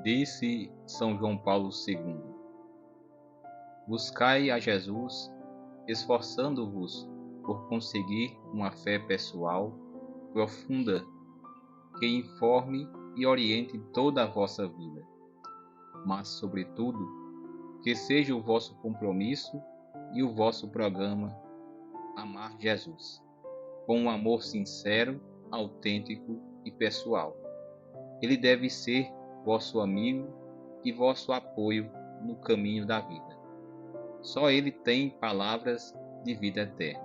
Disse São João Paulo II: Buscai a Jesus, esforçando-vos por conseguir uma fé pessoal, profunda, que informe e oriente toda a vossa vida, mas, sobretudo, que seja o vosso compromisso e o vosso programa amar Jesus, com um amor sincero, autêntico e pessoal. Ele deve ser vosso amigo e vosso apoio no caminho da vida. Só Ele tem palavras de vida eterna.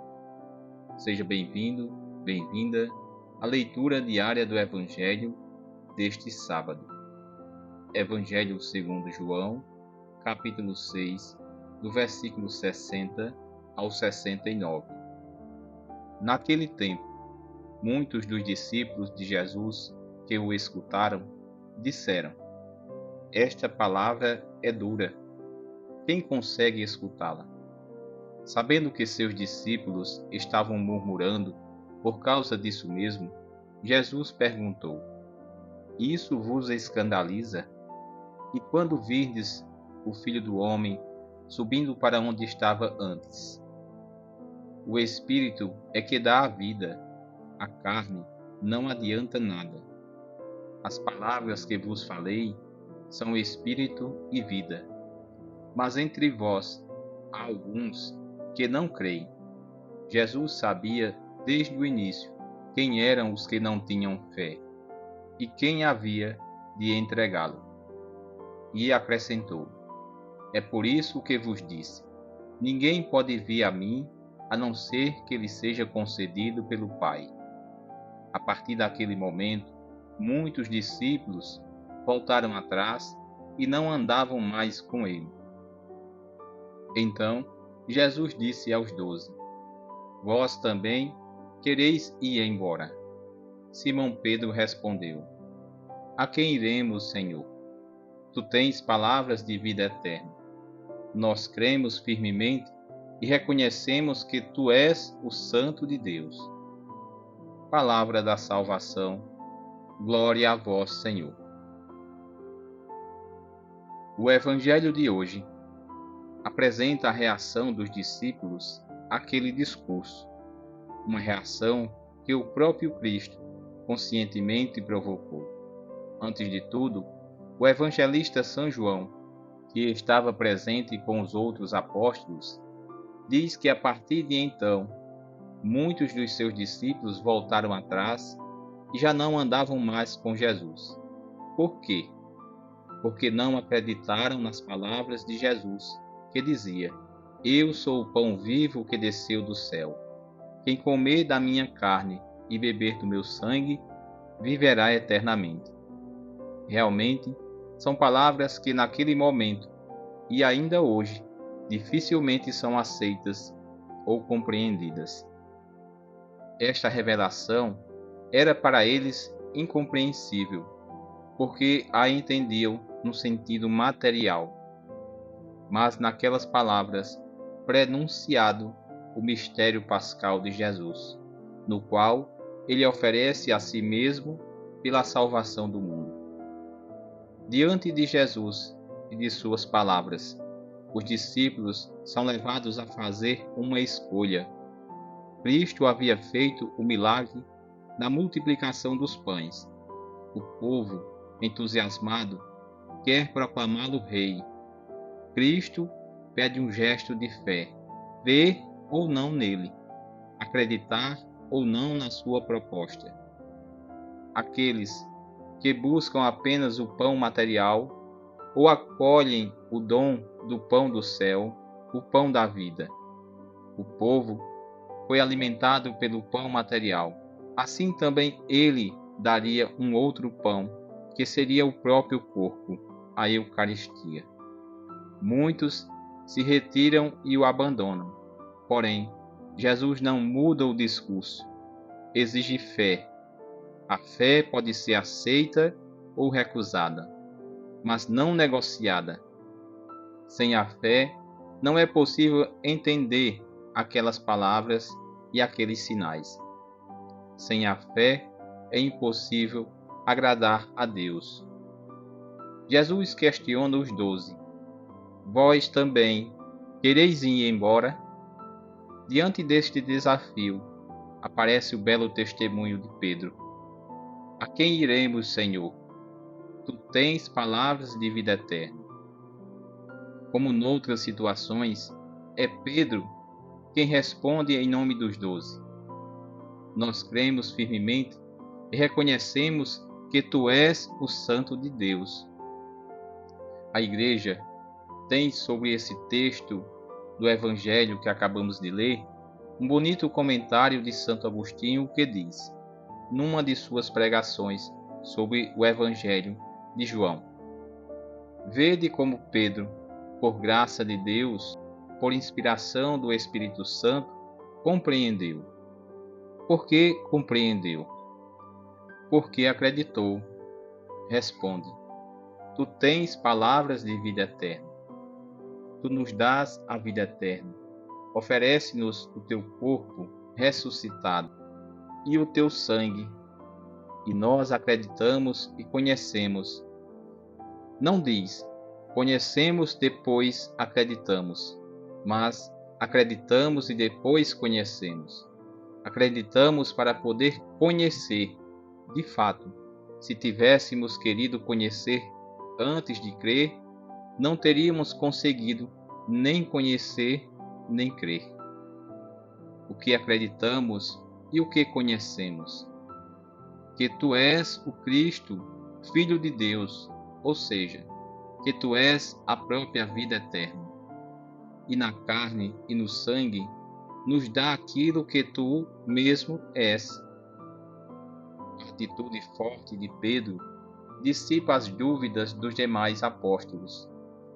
Seja bem-vindo, bem-vinda à leitura diária do Evangelho deste sábado. Evangelho segundo João, capítulo 6, do versículo 60 ao 69. Naquele tempo, muitos dos discípulos de Jesus que o escutaram disseram: Esta palavra é dura. Quem consegue escutá-la? Sabendo que seus discípulos estavam murmurando por causa disso mesmo, Jesus perguntou: Isso vos escandaliza? E quando virdes o Filho do Homem subindo para onde estava antes? O Espírito é que dá a vida, a carne não adianta nada. As palavras que vos falei são espírito e vida. Mas entre vós há alguns que não creem. Jesus sabia desde o início quem eram os que não tinham fé e quem havia de entregá-lo. E acrescentou: É por isso que vos disse: Ninguém pode vir a mim a não ser que lhe seja concedido pelo Pai. A partir daquele momento, muitos discípulos voltaram atrás e não andavam mais com ele. Então, Jesus disse aos 12: Vós também quereis ir embora? Simão Pedro respondeu: A quem iremos, Senhor? Tu tens palavras de vida eterna. Nós cremos firmemente e reconhecemos que Tu és o Santo de Deus. Palavra da salvação. Glória a vós, Senhor. O Evangelho de hoje apresenta a reação dos discípulos àquele discurso, uma reação que o próprio Cristo conscientemente provocou. Antes de tudo, o evangelista São João, que estava presente com os outros apóstolos, diz que a partir de então, muitos dos seus discípulos voltaram atrás e já não andavam mais com Jesus. Por quê? Porque não acreditaram nas palavras de Jesus, que dizia: Eu sou o pão vivo que desceu do céu. Quem comer da minha carne e beber do meu sangue, viverá eternamente. Realmente, são palavras que naquele momento, e ainda hoje, dificilmente são aceitas ou compreendidas. Esta revelação era para eles incompreensível, porque a entendiam no sentido material. Mas naquelas palavras prenunciado o mistério pascal de Jesus, no qual ele oferece a si mesmo pela salvação do mundo. Diante de Jesus e de suas palavras, os discípulos são levados a fazer uma escolha. Cristo havia feito o milagre da multiplicação dos pães. O povo, entusiasmado, quer proclamá-lo rei. Cristo pede um gesto de fé, ver ou não nele, acreditar ou não na sua proposta. Aqueles que buscam apenas o pão material ou acolhem o dom do pão do céu, o pão da vida. O povo foi alimentado pelo pão material. Assim também ele daria um outro pão, que seria o próprio corpo, a Eucaristia. Muitos se retiram e o abandonam. Porém, Jesus não muda o discurso. Exige fé. A fé pode ser aceita ou recusada, mas não negociada. Sem a fé, não é possível entender aquelas palavras e aqueles sinais. Sem a fé, é impossível agradar a Deus. Jesus questiona os 12: Vós também quereis ir embora? Diante deste desafio, aparece o belo testemunho de Pedro. A quem iremos, Senhor? Tu tens palavras de vida eterna. Como noutras situações, é Pedro quem responde em nome dos 12. Nós cremos firmemente e reconhecemos que tu és o Santo de Deus. A Igreja tem sobre esse texto do Evangelho que acabamos de ler um bonito comentário de Santo Agostinho que diz, numa de suas pregações sobre o Evangelho de João: Vede como Pedro, por graça de Deus, por inspiração do Espírito Santo, compreendeu. Por que compreendeu? Porque acreditou. Responde: Tu tens palavras de vida eterna. Tu nos dás a vida eterna. Oferece-nos o teu corpo ressuscitado e o teu sangue, e nós acreditamos e conhecemos. Não diz, conhecemos, depois acreditamos, mas acreditamos e depois conhecemos. Acreditamos para poder conhecer. De fato, se tivéssemos querido conhecer antes de crer, não teríamos conseguido nem conhecer nem crer. O que acreditamos e o que conhecemos? Que tu és o Cristo, Filho de Deus, ou seja, que tu és a própria vida eterna. E na carne e no sangue nos dá aquilo que tu mesmo és. A atitude forte de Pedro dissipa as dúvidas dos demais apóstolos,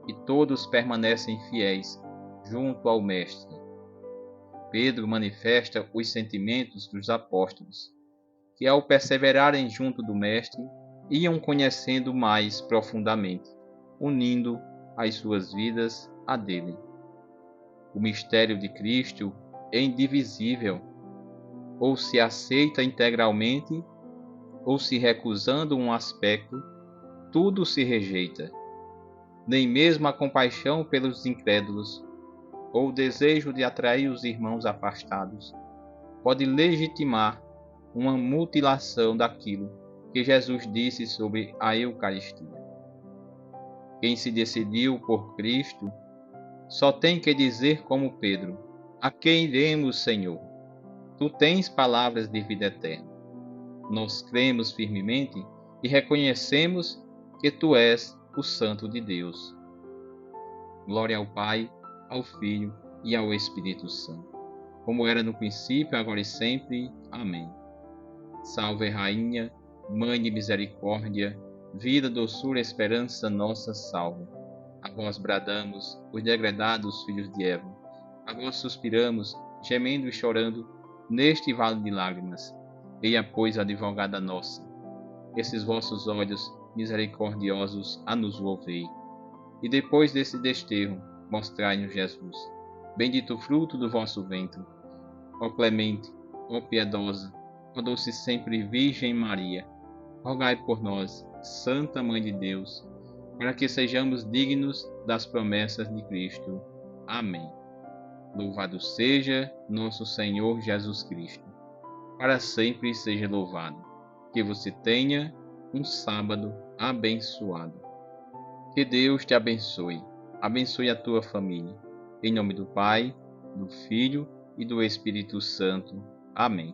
e todos permanecem fiéis junto ao Mestre. Pedro manifesta os sentimentos dos apóstolos, que ao perseverarem junto do Mestre, iam conhecendo mais profundamente, unindo as suas vidas a dele. O mistério de Cristo é indivisível, ou se aceita integralmente, ou se recusando um aspecto, tudo se rejeita. Nem mesmo a compaixão pelos incrédulos, ou o desejo de atrair os irmãos afastados, pode legitimar uma mutilação daquilo que Jesus disse sobre a Eucaristia. Quem se decidiu por Cristo só tem que dizer como Pedro: A quem iremos, Senhor? Tu tens palavras de vida eterna. Nós cremos firmemente e reconhecemos que tu és o Santo de Deus. Glória ao Pai, ao Filho e ao Espírito Santo, como era no princípio, agora e sempre. Amém. Salve, Rainha, Mãe de Misericórdia, vida, doçura, esperança, nossa salve. A vós bradamos, os degredados filhos de Eva. A vós suspiramos, gemendo e chorando, neste vale de lágrimas. Eia, pois, advogada nossa, esses vossos olhos misericordiosos a nos volvei. E depois desse desterro, mostrai-nos Jesus. Bendito o fruto do vosso ventre. Ó clemente, ó piedosa, ó doce sempre Virgem Maria, rogai por nós, Santa Mãe de Deus, para que sejamos dignos das promessas de Cristo. Amém. Louvado seja nosso Senhor Jesus Cristo. Para sempre seja louvado. Que você tenha um sábado abençoado. Que Deus te abençoe. Abençoe a tua família. Em nome do Pai, do Filho e do Espírito Santo. Amém.